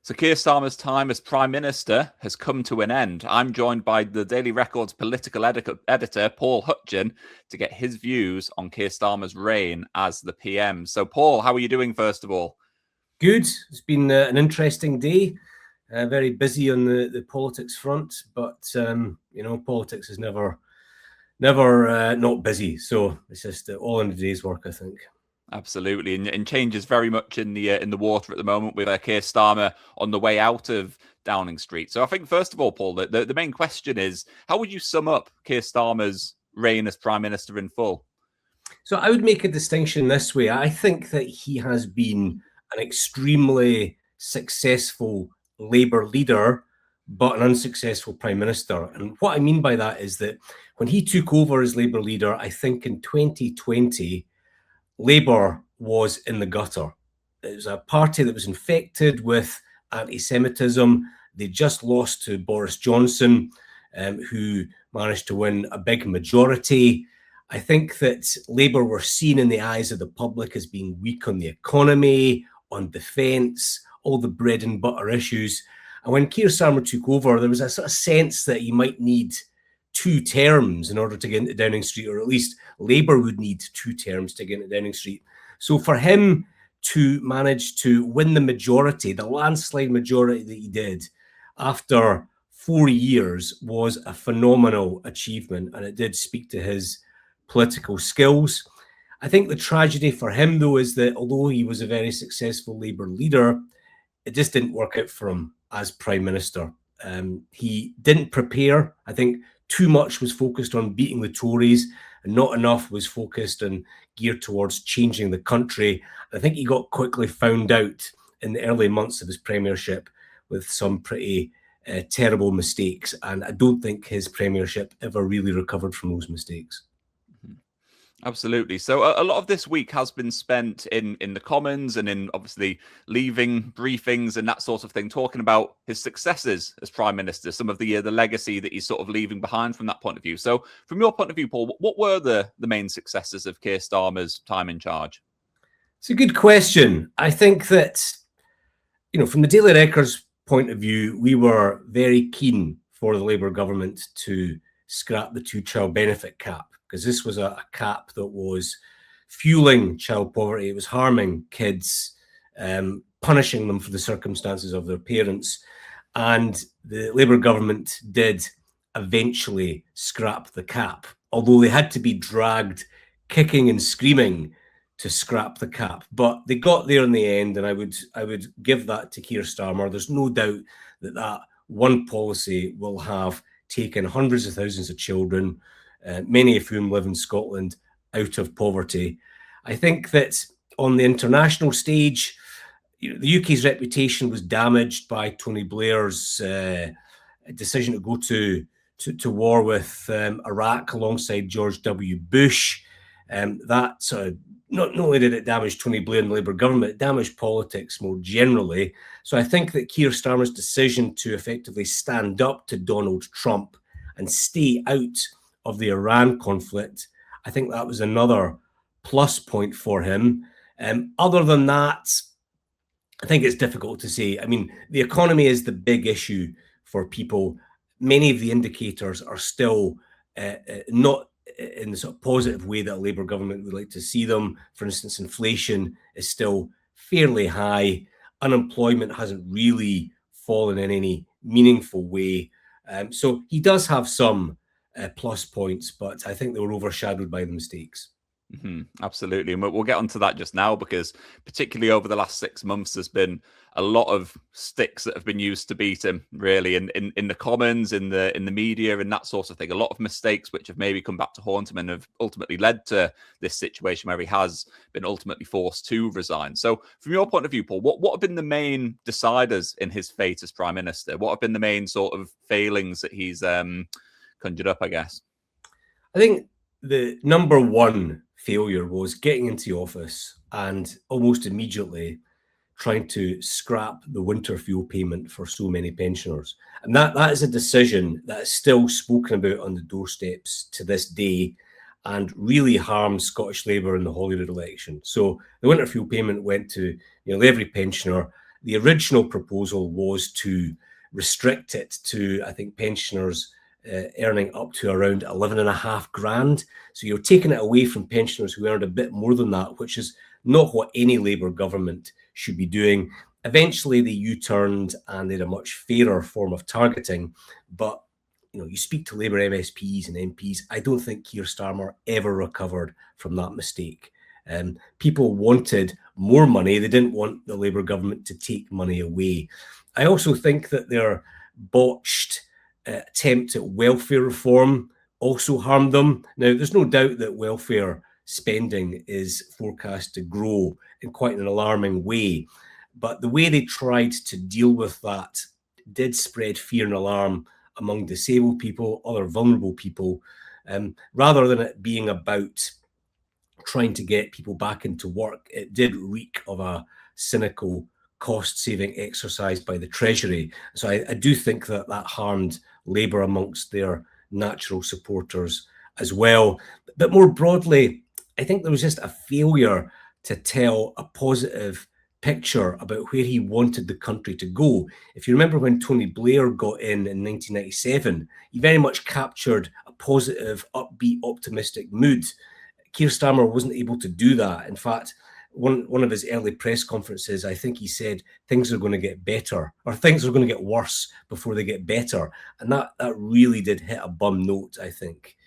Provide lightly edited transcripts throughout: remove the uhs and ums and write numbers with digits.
So Keir Starmer's time as Prime Minister has come to an end. I'm joined by the Daily Record's political editor, Paul Hutcheon, to get his views on Keir Starmer's reign as the PM. So, Paul, how are you doing, first of all? Good. It's been an interesting day. Very busy on the politics front, but, politics is never not busy. So it's just all in the day's work, I think. Absolutely, and change is very much in the water at the moment with Keir Starmer on the way out of Downing Street. So I think, first of all, Paul, the main question is, how would you sum up Keir Starmer's reign as Prime Minister in full? So I would make a distinction this way. I think that he has been an extremely successful Labour leader, but an unsuccessful Prime Minister. And what I mean by that is that when he took over as Labour leader, I think in 2020, Labour was in the gutter. It was a party that was infected with anti-Semitism. They just lost to Boris Johnson, who managed to win a big majority. I think that Labour were seen in the eyes of the public as being weak on the economy, on defence, all the bread and butter issues. And when Keir Starmer took over, there was a sort of sense that he might need 2 terms in order to get into Downing Street, or at least Labour would need 2 terms to get into Downing Street. So for him to manage to win the majority, the landslide majority that he did after 4 years, was a phenomenal achievement, and it did speak to his political skills. I think the tragedy for him, though, is that although he was a very successful Labour leader, it just didn't work out for him as Prime Minister. He didn't prepare. I think too much was focused on beating the Tories, and not enough was focused and geared towards changing the country. I think he got quickly found out in the early months of his premiership with some pretty terrible mistakes, and I don't think his premiership ever really recovered from those mistakes. Absolutely. So a lot of this week has been spent in the Commons and in obviously leaving briefings and that sort of thing, talking about his successes as Prime Minister, some of the legacy that he's sort of leaving behind from that point of view. So from your point of view, Paul, what were the main successes of Keir Starmer's time in charge? It's a good question. I think that, from the Daily Record's point of view, we were very keen for the Labour government to scrap the 2-child benefit cap, because this was a cap that was fueling child poverty. It was harming kids, punishing them for the circumstances of their parents. And the Labour government did eventually scrap the cap, although they had to be dragged kicking and screaming to scrap the cap. But they got there in the end, and I would give that to Keir Starmer. There's no doubt that one policy will have taken hundreds of thousands of children, many of whom live in Scotland, out of poverty. I think that on the international stage, the UK's reputation was damaged by Tony Blair's decision to go to war with Iraq alongside George W. Bush. That sort of, not only did it damage Tony Blair and the Labour government, it damaged politics more generally. So I think that Keir Starmer's decision to effectively stand up to Donald Trump and stay out of the Iran conflict, I think that was another plus point for him. Other than that, I think it's difficult to say. I mean, the economy is the big issue for people. Many of the indicators are still not in the sort of positive way that a Labour government would like to see them. For instance, inflation is still fairly high. Unemployment hasn't really fallen in any meaningful way. So he does have some plus points, but I think they were overshadowed by the mistakes. Absolutely. And we'll get onto that just now, because particularly over the last 6 months, there's been a lot of sticks that have been used to beat him, really, in the Commons, in the media and that sort of thing. A lot of mistakes which have maybe come back to haunt him and have ultimately led to this situation where he has been ultimately forced to resign. So from your point of view, Paul, what have been the main deciders in his fate as Prime Minister? What have been the main sort of failings that he's conjured up, I guess? I think the number one failure was getting into office and almost immediately trying to scrap the winter fuel payment for so many pensioners. And that is a decision that is still spoken about on the doorsteps to this day and really harmed Scottish Labour in the Holyrood election. So the winter fuel payment went to every pensioner. the original proposal was to restrict it to, I think, pensioners earning up to around 11.5 grand. So you're taking it away from pensioners who earned a bit more than that, which is not what any Labour government should be doing. Eventually, they U-turned and they had a much fairer form of targeting. But you speak to Labour MSPs and MPs, I don't think Keir Starmer ever recovered from that mistake. People wanted more money. They didn't want the Labour government to take money away. I also think that their botched attempt at welfare reform also harmed them. Now, there's no doubt that welfare spending is forecast to grow in quite an alarming way. But the way they tried to deal with that did spread fear and alarm among disabled people, other vulnerable people, rather than it being about trying to get people back into work. It did reek of a cynical cost-saving exercise by the Treasury. So I do think that harmed Labour amongst their natural supporters as well. But more broadly, I think there was just a failure to tell a positive picture about where he wanted the country to go. If you remember when Tony Blair got in 1997, he very much captured a positive, upbeat, optimistic mood. Keir Starmer wasn't able to do that. In fact, one of his early press conferences, I think he said things are going to get better, or things are going to get worse before they get better. And that really did hit a bum note, I think.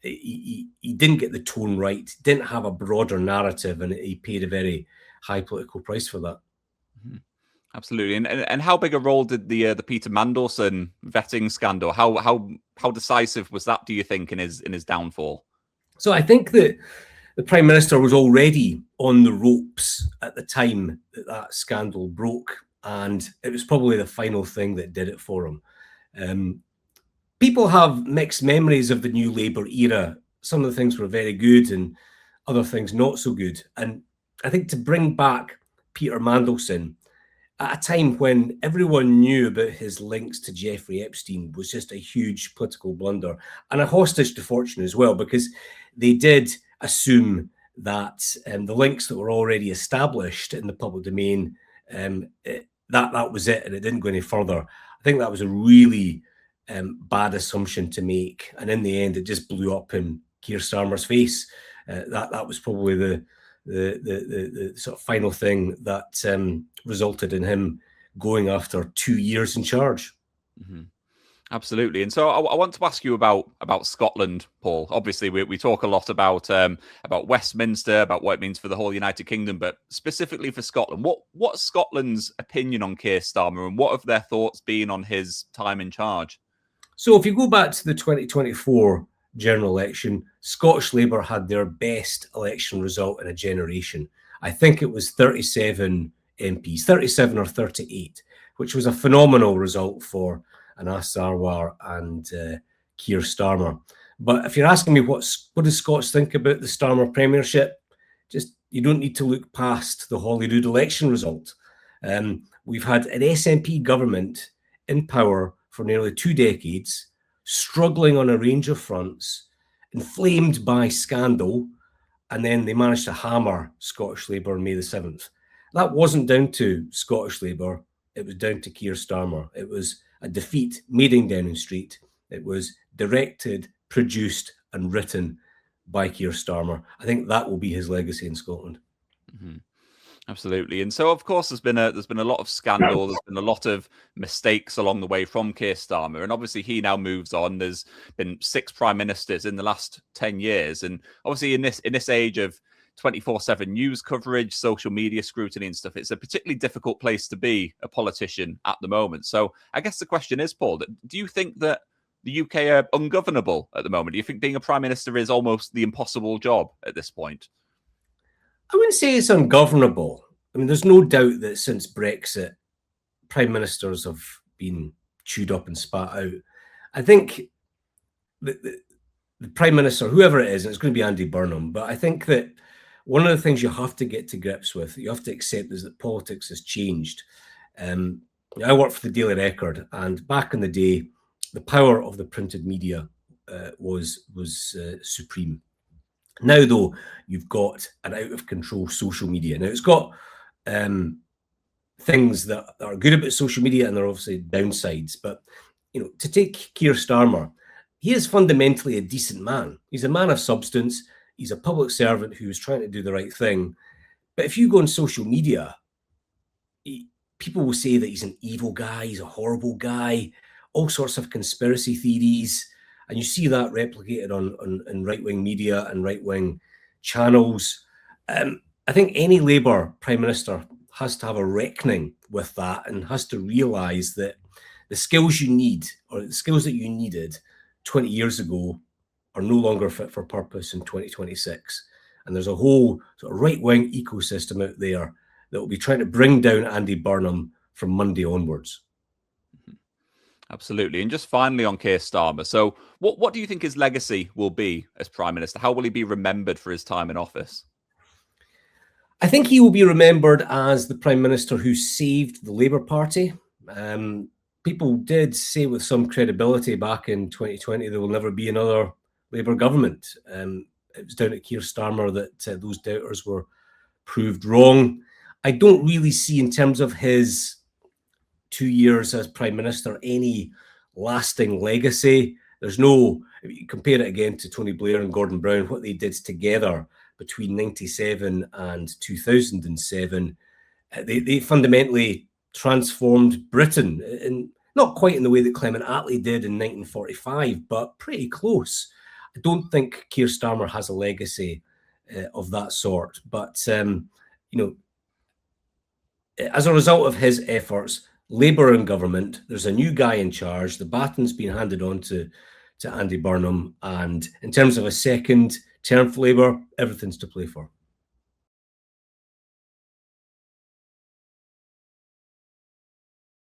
He didn't get the tone right, didn't have a broader narrative, and he paid a very high political price for that. Absolutely. And how big a role did the Peter Mandelson vetting scandal? How decisive was that, do you think, in his downfall? So I think that the Prime Minister was already on the ropes at the time that scandal broke, and it was probably the final thing that did it for him. People have mixed memories of the New Labour era. Some of the things were very good and other things not so good. And I think to bring back Peter Mandelson at a time when everyone knew about his links to Jeffrey Epstein was just a huge political blunder and a hostage to fortune as well, because they did assume that the links that were already established in the public domain, that was it, and it didn't go any further. I think that was a really bad assumption to make, and in the end, it just blew up in Keir Starmer's face. That was probably the sort of final thing that resulted in him going after 2 years in charge. Mm-hmm. Absolutely. And so I want to ask you about Scotland, Paul. Obviously, we talk a lot about Westminster, about what it means for the whole United Kingdom, but specifically for Scotland, what's Scotland's opinion on Keir Starmer, and what have their thoughts been on his time in charge? So if you go back to the 2024 general election, Scottish Labour had their best election result in a generation. I think it was 37 MPs, 37 or 38, which was a phenomenal result for Anas Sarwar and Keir Starmer. But if you're asking me what do Scots think about the Starmer premiership, just you don't need to look past the Holyrood election result. We've had an SNP government in power for nearly 2 decades, struggling on a range of fronts, inflamed by scandal, and then they managed to hammer Scottish Labour on May the 7th. That wasn't down to Scottish Labour, it was down to Keir Starmer. It was a defeat made in Downing Street. It was directed, produced, and written by Keir Starmer. I think that will be his legacy in Scotland. Mm-hmm. Absolutely. And so, of course, there's been a lot of scandal. There's been a lot of mistakes along the way from Keir Starmer. And obviously, he now moves on. There's been 6 prime ministers in the last 10 years. And obviously, in this age of 24/7 news coverage, social media scrutiny and stuff, it's a particularly difficult place to be a politician at the moment. So I guess the question is, Paul, do you think that the UK are ungovernable at the moment? Do you think being a prime minister is almost the impossible job at this point? I wouldn't say it's ungovernable. I mean, there's no doubt that since Brexit, prime ministers have been chewed up and spat out. I think the prime minister, whoever it is, and it's going to be Andy Burnham, but I think that one of the things you have to get to grips with, you have to accept, is that politics has changed. I worked for the Daily Record, and back in the day, the power of the printed media was supreme. Now, though, you've got an out-of-control social media. Now, it's got things that are good about social media, and there are obviously downsides. But to take Keir Starmer, he is fundamentally a decent man. He's a man of substance. He's a public servant who is trying to do the right thing. But if you go on social media, people will say that he's an evil guy, he's a horrible guy, all sorts of conspiracy theories. And you see that replicated on right-wing media and right-wing channels. I think any Labour Prime Minister has to have a reckoning with that and has to realise that the skills you need, or the skills that you needed 20 years ago, are no longer fit for purpose in 2026. And there's a whole sort of right-wing ecosystem out there that will be trying to bring down Andy Burnham from Monday onwards. Absolutely. And just finally on Keir Starmer, so what do you think his legacy will be as Prime Minister? How will he be remembered for his time in office? I think he will be remembered as the Prime Minister who saved the Labour Party. People did say with some credibility back in 2020 there will never be another Labour government. It was down at Keir Starmer that those doubters were proved wrong. I don't really see, in terms of his 2 years as Prime Minister, any lasting legacy. There's no, if you compare it again to Tony Blair and Gordon Brown, what they did together between 97 and 2007, they fundamentally transformed Britain, and not quite in the way that Clement Attlee did in 1945, but pretty close. I don't think Keir Starmer has a legacy of that sort, but as a result of his efforts, Labour in government, there's a new guy in charge. The baton's been handed on to Andy Burnham, and in terms of a second term for Labour, everything's to play for.